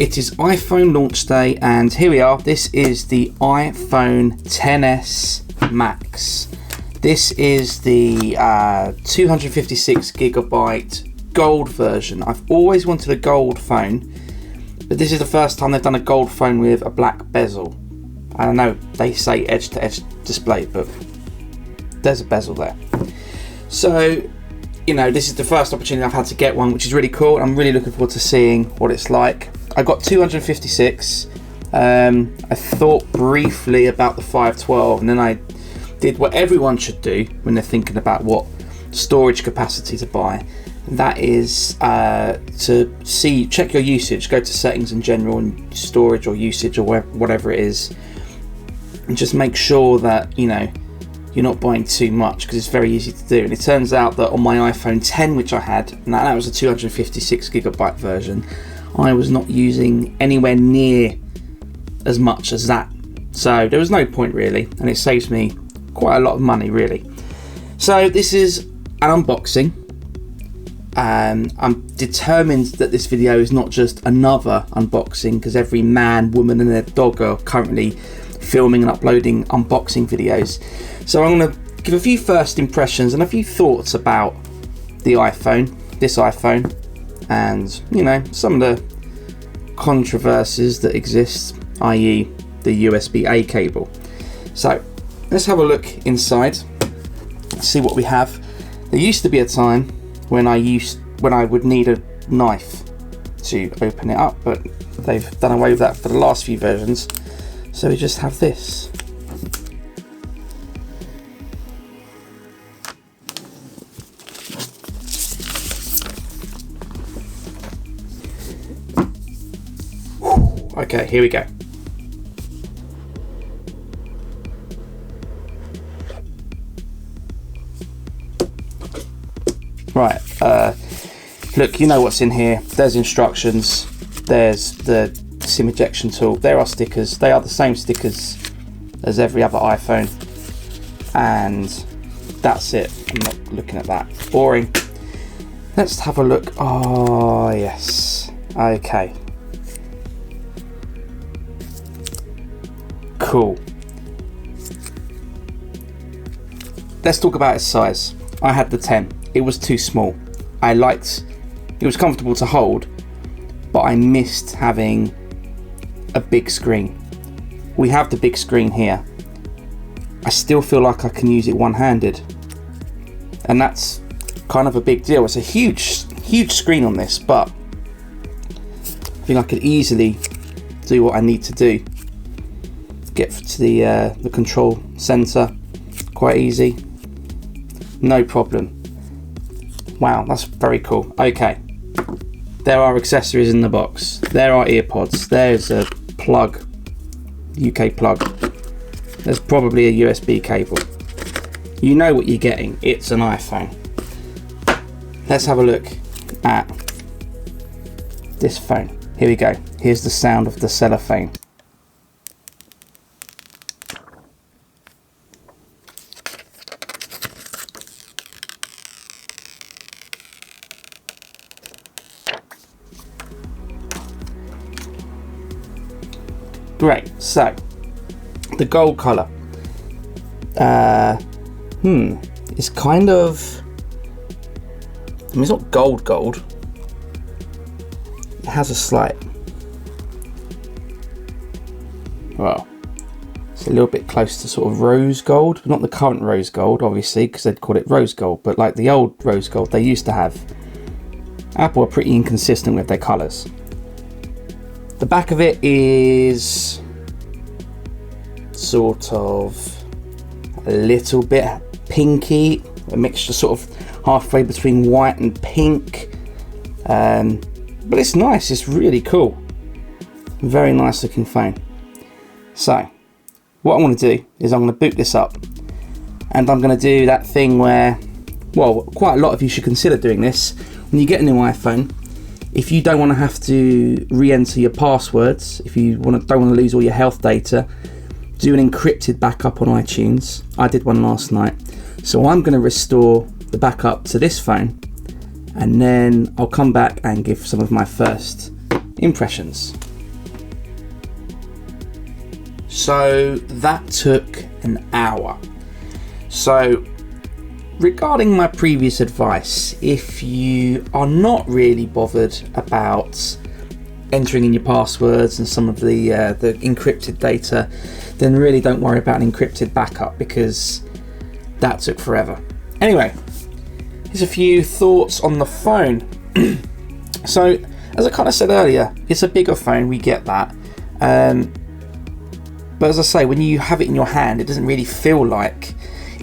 It is iPhone launch day, and here we are. This is the iPhone XS Max. This is the 256 gigabyte gold version. I've always wanted a gold phone, but this is the first time they've done a gold phone with a black bezel. I don't know, they say edge-to-edge display, but there's a bezel there. So, you know, this is the first opportunity I've had to get one, which is really cool. I'm really looking forward to seeing what it's like. I got 256. I thought briefly about the 512, and then I did what everyone should do when they're thinking about what storage capacity to buy. And that is to check your usage, go to settings in general and storage or usage or whatever it is, and just make sure that, you know, you're not buying too much, because it's very easy to do. And it turns out that on my iPhone 10, which I had, and that was a 256 gigabyte version, I was not using anywhere near as much as that. So there was no point really, and it saves me quite a lot of money really. So this is an unboxing. I'm determined that this video is not just another unboxing, because every man, woman and their dog are currently filming and uploading unboxing videos. So I'm going to give a few first impressions and a few thoughts about the iPhone, this iPhone, and, you know, some of the controversies that exist, i.e. the USB-A cable. So let's have a look inside, see what we have. There used to be a time when I would need a knife to open it up, but they've done away with that for the last few versions. So we just have this. Okay, here we go. Right, look, you know what's in here. There's instructions, there's the SIM ejection tool, there are stickers. They are the same stickers as every other iPhone, and that's it. I'm not looking at that. Boring. Let's have a look. Oh, yes. Okay. Cool. Let's talk about its size. I had the 10. It was too small. It was comfortable to hold, but I missed having a big screen. We have the big screen here. I still feel like I can use it one-handed, and that's kind of a big deal. It's a huge screen on this, but I think I could easily do what I need to do. Get to the control center quite easy, no problem. Wow, that's very cool. Okay, there are accessories in the box. There are earpods. There's a plug, UK plug. There's probably a USB cable. You know what you're getting. It's an iPhone. Let's have a look at this phone. Here we go. Here's the sound of the cellophane. Great, so the gold colour. It's kind of, I mean, it's not gold. It has a slight, well, it's a little bit close to sort of rose gold, but not the current rose gold, obviously, because they'd call it rose gold, but like the old rose gold they used to have. Apple are pretty inconsistent with their colours. The back of it is sort of a little bit pinky, a mixture sort of halfway between white and pink, but it's nice. It's really cool. Very nice looking phone. So what I'm going to do is I'm going to boot this up, and I'm going to do that thing where, well, quite a lot of you should consider doing this when you get a new iPhone. If you don't want to have to re-enter your passwords, if you don't want to lose all your health data, do an encrypted backup on iTunes. I did one last night. So I'm going to restore the backup to this phone, and then I'll come back and give some of my first impressions. So that took an hour. So regarding my previous advice, if you are not really bothered about entering in your passwords and some of the encrypted data, then really don't worry about an encrypted backup, because that took forever. Anyway, here's a few thoughts on the phone. So, as I kind of said earlier, it's a bigger phone, we get that. But as I say, when you have it in your hand, it doesn't really feel like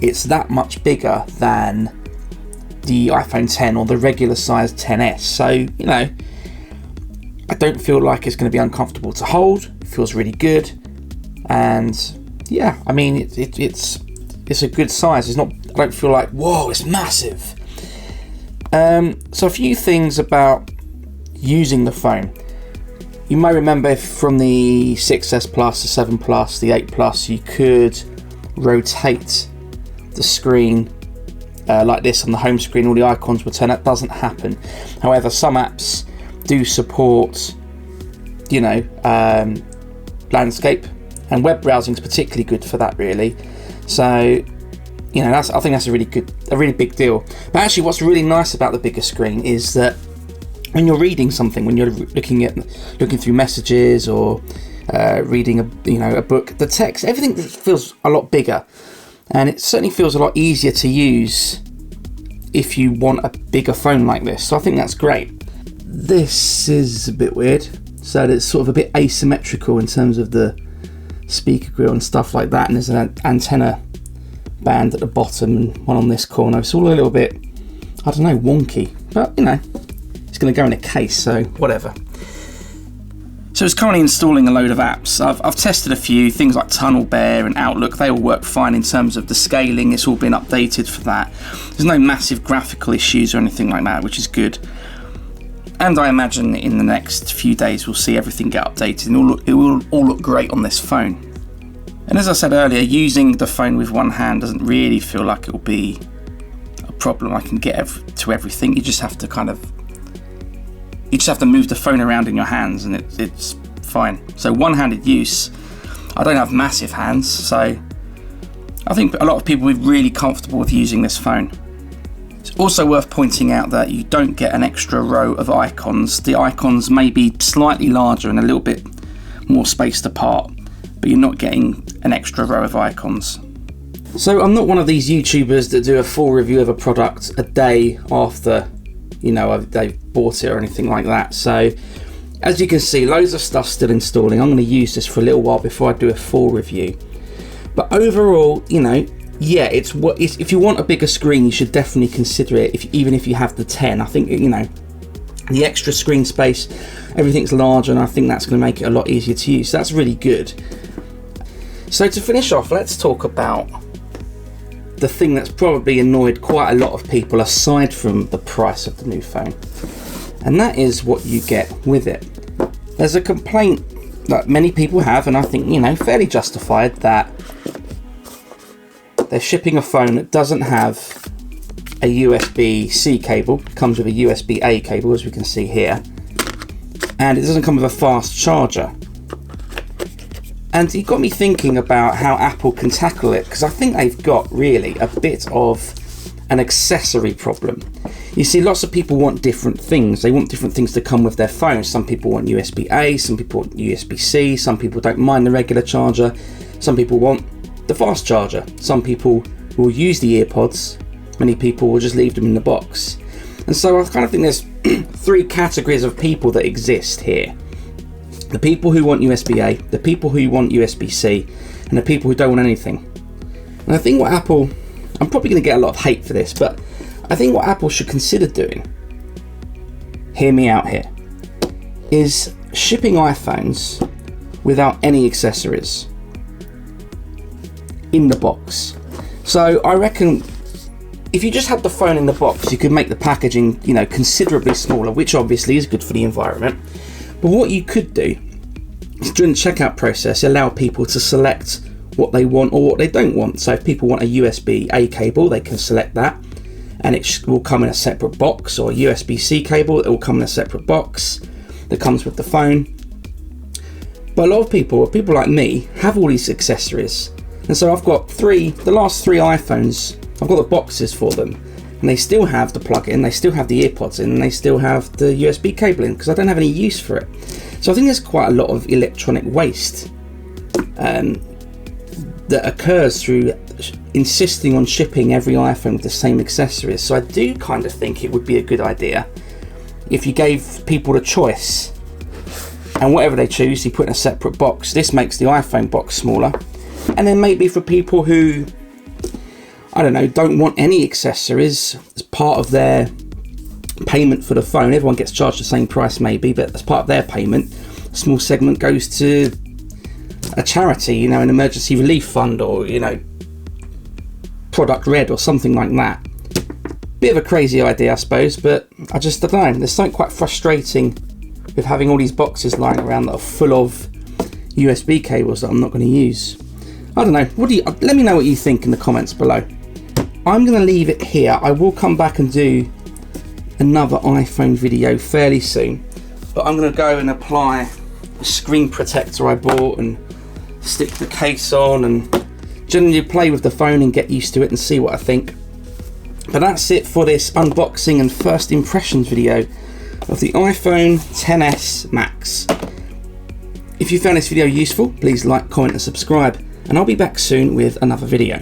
it's that much bigger than the iPhone 10 or the regular size 10s. So, you know, I don't feel like it's going to be uncomfortable to hold. It feels really good. And yeah, I mean, it's a good size. It's not, I don't feel like, whoa, it's massive. So a few things about using the phone. You may remember from the 6S Plus, the 7 Plus, the 8 Plus, you could rotate the screen like this on the home screen. All the icons would turn. That doesn't happen. However, some apps do support, you know, landscape, and web browsing is particularly good for that, really. So, you know, I think that's a really big deal. But actually, what's really nice about the bigger screen is that when you're reading something, when you're looking through messages or reading a book, the text, everything feels a lot bigger, and it certainly feels a lot easier to use if you want a bigger phone like this. So I think that's great. This is a bit weird. So it's sort of a bit asymmetrical in terms of the speaker grill and stuff like that, and there's an antenna band at the bottom and one on this corner. It's all a little bit, I don't know, wonky, but you know, it's going to go in a case, so whatever. So it's currently installing a load of apps. I've tested a few things like Tunnel Bear and Outlook. They all work fine in terms of the scaling. It's all been updated for that. There's no massive graphical issues or anything like that, which is good. And I imagine in the next few days we'll see everything get updated and it will all look great on this phone. And as I said earlier, using the phone with one hand doesn't really feel like it will be a problem. I can get to everything. You just have to move the phone around in your hands, and it's fine. So one-handed use. I don't have massive hands, so I think a lot of people will be really comfortable with using this phone. It's also worth pointing out that you don't get an extra row of icons. The icons may be slightly larger and a little bit more spaced apart, but you're not getting an extra row of icons. So I'm not one of these YouTubers that do a full review of a product a day after, you know, they've bought it or anything like that. So as you can see, loads of stuff still installing. I'm going to use this for a little while before I do a full review. But overall, you know, yeah, if you want a bigger screen, you should definitely consider it. Even if you have the 10, I think, you know, the extra screen space, everything's larger, and I think that's going to make it a lot easier to use. So that's really good. So to finish off, let's talk about the thing that's probably annoyed quite a lot of people aside from the price of the new phone, and that is what you get with it. There's a complaint that many people have, and I think, you know, fairly justified, that they're shipping a phone that doesn't have a USB-C cable. It comes with a USB-A cable, as we can see here, and it doesn't come with a fast charger. And it got me thinking about how Apple can tackle it, because I think they've got really a bit of an accessory problem. You see, lots of people want different things. They want different things to come with their phone. Some people want USB-A, some people want USB-C, some people don't mind the regular charger, some people want the fast charger, some people will use the earpods, many people will just leave them in the box. And so I kind of think there's three categories of people that exist here. The people who want USB-A, the people who want USB-C, and the people who don't want anything. And I think what Apple, I'm probably going to get a lot of hate for this, but I think what Apple should consider doing, hear me out here, is shipping iPhones without any accessories in the box. So I reckon if you just had the phone in the box, you could make the packaging, you know, considerably smaller, which obviously is good for the environment. But what you could do is, during the checkout process, allow people to select what they want or what they don't want. So if people want a USB-A cable, they can select that, and it will come in a separate box, or a USB-C cable, it will come in a separate box that comes with the phone. But a lot of people like me, have all these accessories. And so I've got the last three iPhones, I've got the boxes for them. And they still have the plug-in, they still have the earpods in, and they still have the USB cable in, because I don't have any use for it. So I think there's quite a lot of electronic waste that occurs through insisting on shipping every iPhone with the same accessories. So I do kind of think it would be a good idea if you gave people the choice, and whatever they choose, you put in a separate box. This makes the iPhone box smaller. And then maybe for people who, I don't know, don't want any accessories as part of their payment for the phone, everyone gets charged the same price maybe, but as part of their payment, a small segment goes to a charity, you know, an emergency relief fund, or, you know, Product Red or something like that. Bit of a crazy idea, I suppose, but I don't know, there's something quite frustrating with having all these boxes lying around that are full of USB cables that I'm not going to use. I don't know, let me know what you think in the comments below. I'm going to leave it here. I will come back and do another iPhone video fairly soon, but I'm going to go and apply a screen protector I bought and stick the case on and generally play with the phone and get used to it and see what I think. But that's it for this unboxing and first impressions video of the iPhone XS Max. If you found this video useful, please like, comment and subscribe, and I'll be back soon with another video.